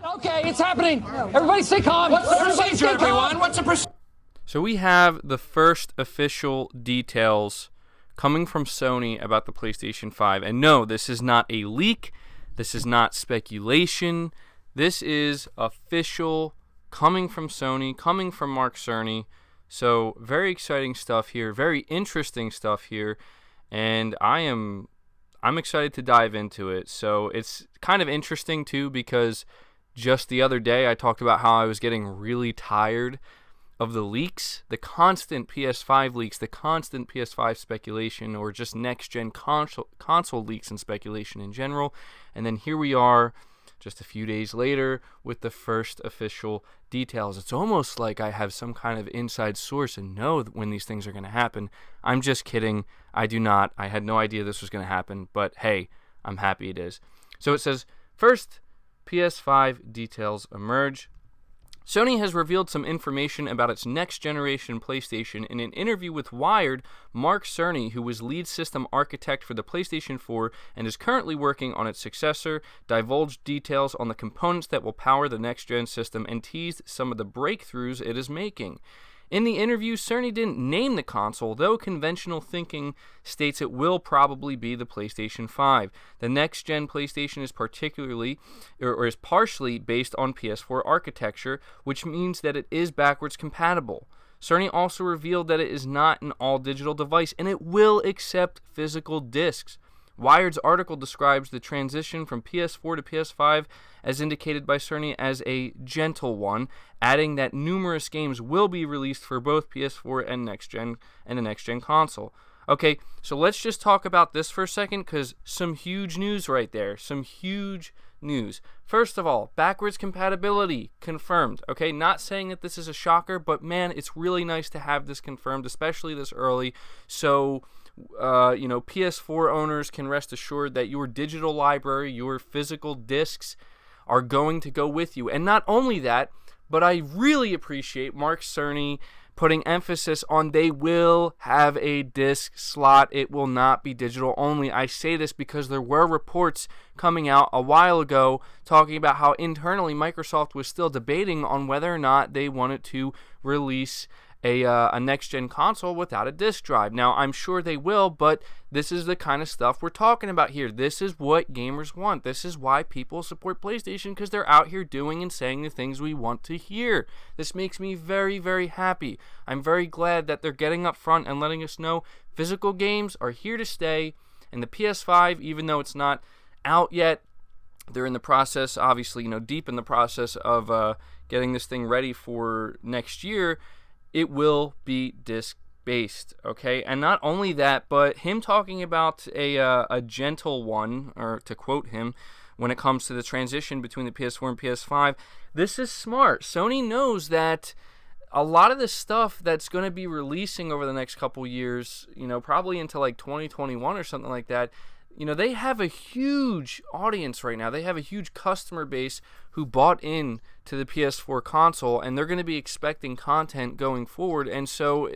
Okay, it's happening. Everybody stay calm. What's the procedure, everyone? What's the procedure? So we have the first official details coming from Sony about the PlayStation 5. And no, this is not a leak. This is not speculation. This is official coming from Sony, coming from Mark Cerny. So very exciting stuff here, very interesting stuff here, and I'm excited to dive into it. So it's kind of interesting too, because just the other day I talked about how I was getting really tired of the leaks, the constant PS5 leaks, the constant PS5 speculation, or just next-gen console leaks and speculation in general. And then here we are just a few days later with the first official details. It's almost like I have some kind of inside source and know when these things are going to happen. I'm just kidding. I do not. I had no idea this was going to happen, but hey, I'm happy it is. So it says, first, PS5 details emerge. Sony has revealed some information about its next-generation PlayStation in an interview with Wired. Mark Cerny, who was lead system architect for the PlayStation 4 and is currently working on its successor, divulged details on the components that will power the next-gen system and teased some of the breakthroughs it is making. In the interview, Cerny didn't name the console, though conventional thinking states it will probably be the PlayStation 5. The next-gen PlayStation is is partially based on PS4 architecture, which means that it is backwards compatible. Cerny also revealed that it is not an all-digital device, and it will accept physical discs. Wired's article describes the transition from PS4 to PS5 as indicated by Cerny as a gentle one, adding that numerous games will be released for both PS4 and the next-gen console. Okay, so let's just talk about this for a second, because some huge news right there. Some huge news. First of all, backwards compatibility confirmed. Okay, not saying that this is a shocker, but man, it's really nice to have this confirmed, especially this early. So PS4 owners can rest assured that your digital library, your physical discs, are going to go with you. And not only that, but I really appreciate Mark Cerny putting emphasis on they will have a disc slot. It will not be digital only. I say this because there were reports coming out a while ago talking about how internally Microsoft was still debating on whether or not they wanted to release a next-gen console without a disk drive. Now, I'm sure they will, but this is the kind of stuff we're talking about here. This is what gamers want. This is why people support PlayStation, because they're out here doing and saying the things we want to hear. This makes me very, very happy. I'm very glad that they're getting up front and letting us know physical games are here to stay, and the PS5, even though it's not out yet, they're in the process, obviously, deep in the process of getting this thing ready for next year. It will be disc-based, okay? And not only that, but him talking about a gentle one, or to quote him, when it comes to the transition between the PS4 and PS5, this is smart. Sony knows that a lot of the stuff that's going to be releasing over the next couple years, probably into like 2021 or something like that, they have a huge audience right now. They have a huge customer base who bought in to the PS4 console, and they're going to be expecting content going forward. And so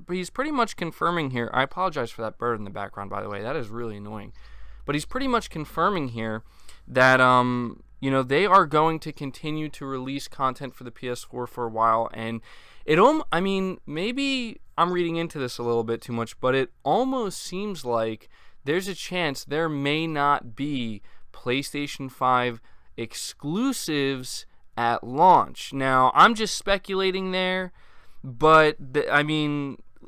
he's pretty much confirming here. I apologize for that bird in the background, by the way. That is really annoying. But he's pretty much confirming here that they are going to continue to release content for the PS4 for a while. And maybe I'm reading into this a little bit too much, but it almost seems like there's a chance there may not be PlayStation 5 exclusives at launch. Now, I'm just speculating there, but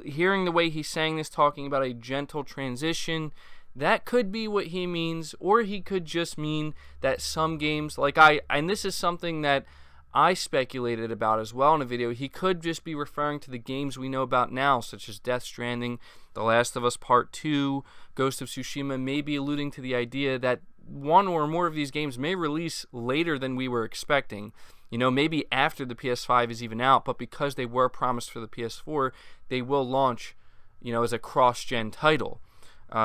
hearing the way he's saying this, talking about a gentle transition, that could be what he means, or he could just mean that some games, and this is something that I speculated about as well in a video, he could just be referring to the games we know about now, such as Death Stranding, The Last of Us Part 2, Ghost of Tsushima, maybe alluding to the idea that one or more of these games may release later than we were expecting. Maybe after the PS5 is even out, but because they were promised for the PS4, they will launch, as a cross-gen title.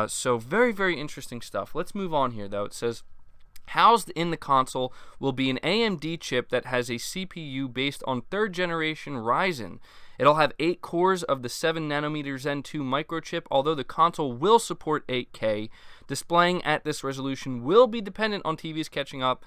So very, very interesting stuff. Let's move on here, though. It says, housed in the console will be an AMD chip that has a CPU based on 3rd generation Ryzen. It'll have 8 cores of the 7nm Zen 2 microchip, although the console will support 8K. Displaying at this resolution will be dependent on TVs catching up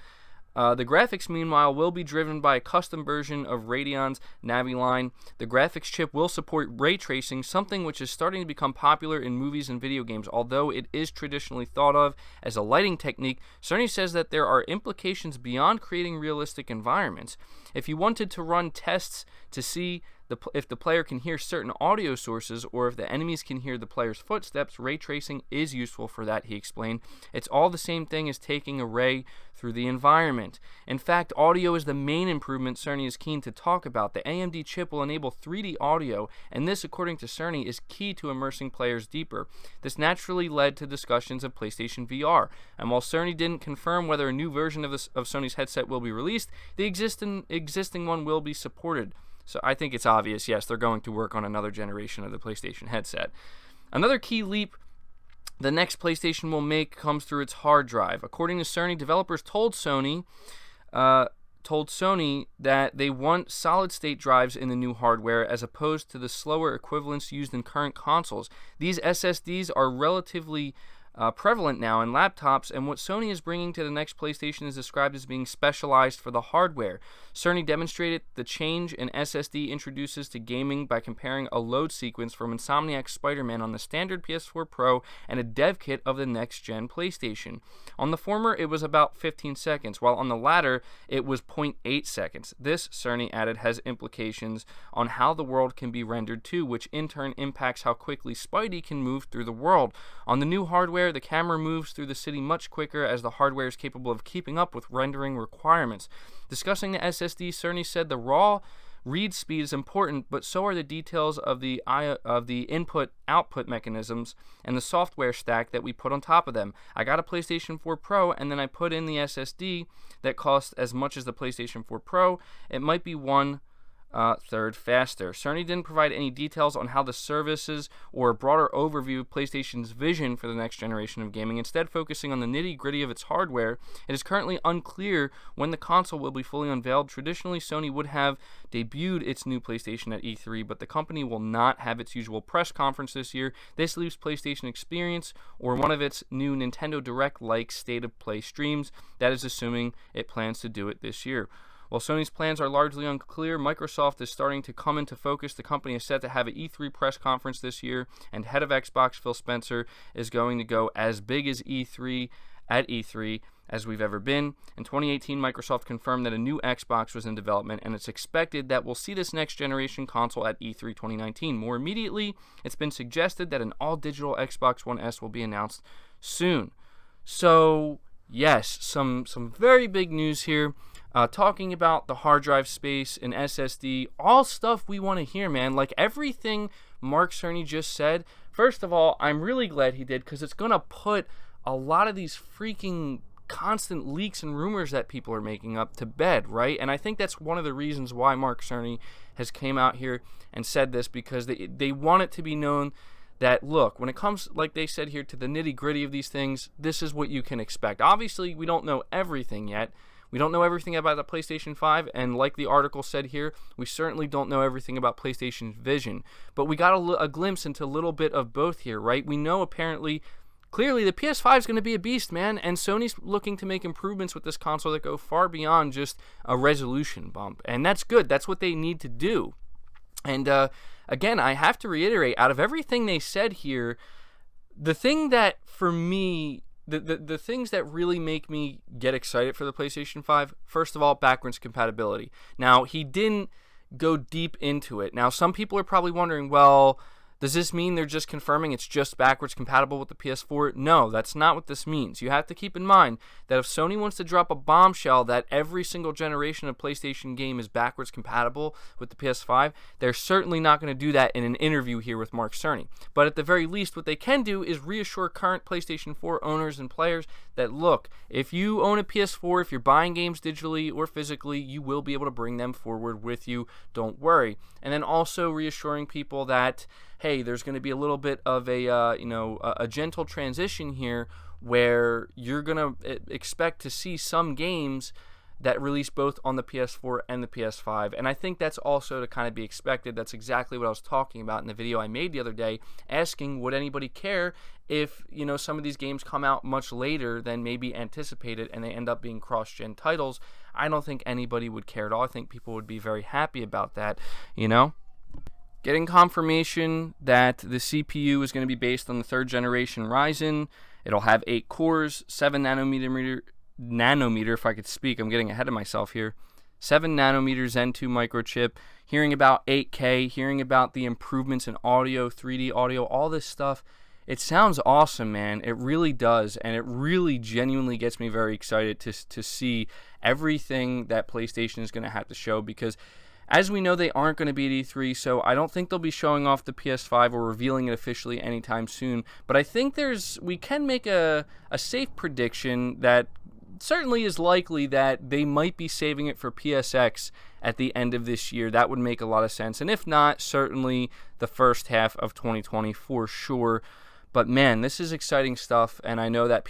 The graphics, meanwhile, will be driven by a custom version of Radeon's Navi line. The graphics chip will support ray tracing, something which is starting to become popular in movies and video games. Although it is traditionally thought of as a lighting technique, Cerny says that there are implications beyond creating realistic environments. If you wanted to run tests to see if the player can hear certain audio sources or if the enemies can hear the player's footsteps, ray tracing is useful for that, he explained. It's all the same thing as taking a ray through the environment. In fact, audio is the main improvement Cerny is keen to talk about. The AMD chip will enable 3D audio, and this, according to Cerny, is key to immersing players deeper. This naturally led to discussions of PlayStation VR, and while Cerny didn't confirm whether a new version of Sony's headset will be released, the existing one will be supported. So I think it's obvious, yes, they're going to work on another generation of the PlayStation headset. Another key leap the next PlayStation will make comes through its hard drive. According to Cerny, developers told Sony that they want solid-state drives in the new hardware as opposed to the slower equivalents used in current consoles. These SSDs are relatively prevalent now in laptops, and what Sony is bringing to the next PlayStation is described as being specialized for the hardware. Cerny demonstrated the change an SSD introduces to gaming by comparing a load sequence from Insomniac's Spider-Man on the standard PS4 Pro and a dev kit of the next-gen PlayStation. On the former, it was about 15 seconds, while on the latter, it was 0.8 seconds. This, Cerny added, has implications on how the world can be rendered too, which in turn impacts how quickly Spidey can move through the world. On the new hardware, the camera moves through the city much quicker as the hardware is capable of keeping up with rendering requirements. Discussing the SSD, Cerny said the raw read speed is important, but so are the details of the input-output mechanisms and the software stack that we put on top of them. I got a PlayStation 4 Pro, and then I put in the SSD that costs as much as the PlayStation 4 Pro. It might be one-third faster. Cerny didn't provide any details on how the services or a broader overview of PlayStation's vision for the next generation of gaming, instead focusing on the nitty-gritty of its hardware. It is currently unclear when the console will be fully unveiled. Traditionally, Sony would have debuted its new PlayStation at E3, but the company will not have its usual press conference this year. This leaves PlayStation Experience or one of its new Nintendo Direct-like state-of-play streams. That is assuming it plans to do it this year. While Sony's plans are largely unclear, Microsoft is starting to come into focus. The company is set to have an E3 press conference this year, and head of Xbox Phil Spencer is going to go as big as E3 at E3 as we've ever been. In 2018, Microsoft confirmed that a new Xbox was in development, and it's expected that we'll see this next generation console at E3 2019. More immediately, it's been suggested that an all-digital Xbox One S will be announced soon. So, yes, some very big news here. Talking about the hard drive space and SSD, all stuff we want to hear, man. Like everything Mark Cerny just said, first of all, I'm really glad he did, because it's going to put a lot of these freaking constant leaks and rumors that people are making up to bed, right? And I think that's one of the reasons why Mark Cerny has came out here and said this, because they want it to be known that, look, when it comes, like they said here, to the nitty-gritty of these things, this is what you can expect. Obviously, we don't know everything yet. We don't know everything about the PlayStation 5, and like the article said here, we certainly don't know everything about PlayStation's vision. But we got a glimpse into a little bit of both here, right? We know clearly the PS5 is going to be a beast, man, and Sony's looking to make improvements with this console that go far beyond just a resolution bump. And that's good. That's what they need to do. And again, I have to reiterate, out of everything they said here, the thing that for me... The things that really make me get excited for the PlayStation 5, first of all, backwards compatibility. Now, he didn't go deep into it. Now, some people are probably wondering, well, does this mean they're just confirming it's just backwards compatible with the PS4? No, that's not what this means. You have to keep in mind that if Sony wants to drop a bombshell that every single generation of PlayStation game is backwards compatible with the PS5, they're certainly not going to do that in an interview here with Mark Cerny. But at the very least, what they can do is reassure current PlayStation 4 owners and players that, look, if you own a PS4, if you're buying games digitally or physically, you will be able to bring them forward with you. Don't worry. And then also reassuring people that, hey, there's going to be a little bit of a gentle transition here where you're going to expect to see some games that release both on the PS4 and the PS5. And I think that's also to kind of be expected. That's exactly what I was talking about in the video I made the other day, asking would anybody care if, you know, some of these games come out much later than maybe anticipated and they end up being cross-gen titles. I don't think anybody would care at all. I think people would be very happy about that, you know. Getting confirmation that the CPU is going to be based on the 3rd generation Ryzen. It'll have 8 cores, 7 nanometer, if I could speak. I'm getting ahead of myself here. 7 nanometer Zen 2 microchip. Hearing about 8K, hearing about the improvements in audio, 3D audio, all this stuff. It sounds awesome, man. It really does, and it really genuinely gets me very excited to see everything that PlayStation is going to have to show, because as we know, they aren't going to be at E3, so I don't think they'll be showing off the PS5 or revealing it officially anytime soon. But I think we can make a safe prediction that certainly is likely that they might be saving it for PSX at the end of this year. That would make a lot of sense. And if not, certainly the first half of 2020 for sure. But man, this is exciting stuff, and I know that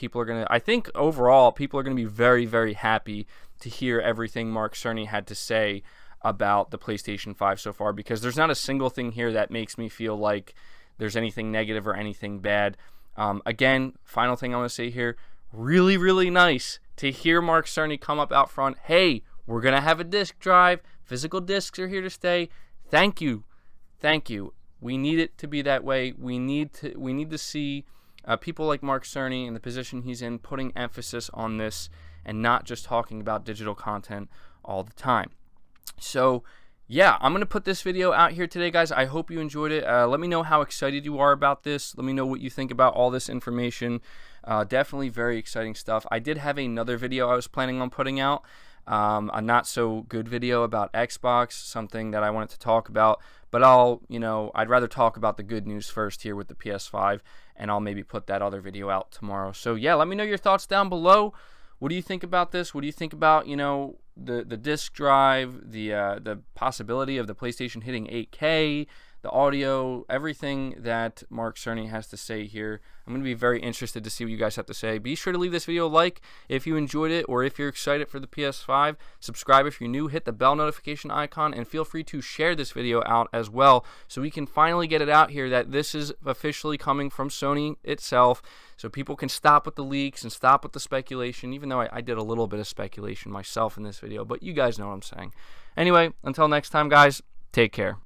I think overall, people are going to be very, very happy to hear everything Mark Cerny had to say about the PlayStation 5 so far, because there's not a single thing here that makes me feel like there's anything negative or anything bad. Again, final thing I want to say here, really, really nice to hear Mark Cerny come up out front. Hey, we're going to have a disk drive. Physical disks are here to stay. Thank you. Thank you. We need it to be that way. We need to see people like Mark Cerny in the position he's in putting emphasis on this and not just talking about digital content all the time. So, yeah, I'm going to put this video out here today, guys. I hope you enjoyed it. Let me know how excited you are about this. Let me know what you think about all this information. Definitely very exciting stuff. I did have another video I was planning on putting out, a not so good video about Xbox, something that I wanted to talk about. But I'd rather talk about the good news first here with the PS5, and I'll maybe put that other video out tomorrow. So, yeah, let me know your thoughts down below. What do you think about this? What do you think about, the disk drive, the possibility of the PlayStation hitting 8K, the audio, everything that Mark Cerny has to say here? I'm going to be very interested to see what you guys have to say. Be sure to leave this video a like if you enjoyed it, or if you're excited for the PS5. Subscribe if you're new, hit the bell notification icon, and feel free to share this video out as well, so we can finally get it out here that this is officially coming from Sony itself, so people can stop with the leaks and stop with the speculation, even though I did a little bit of speculation myself in this video, but you guys know what I'm saying. Anyway, until next time, guys, take care.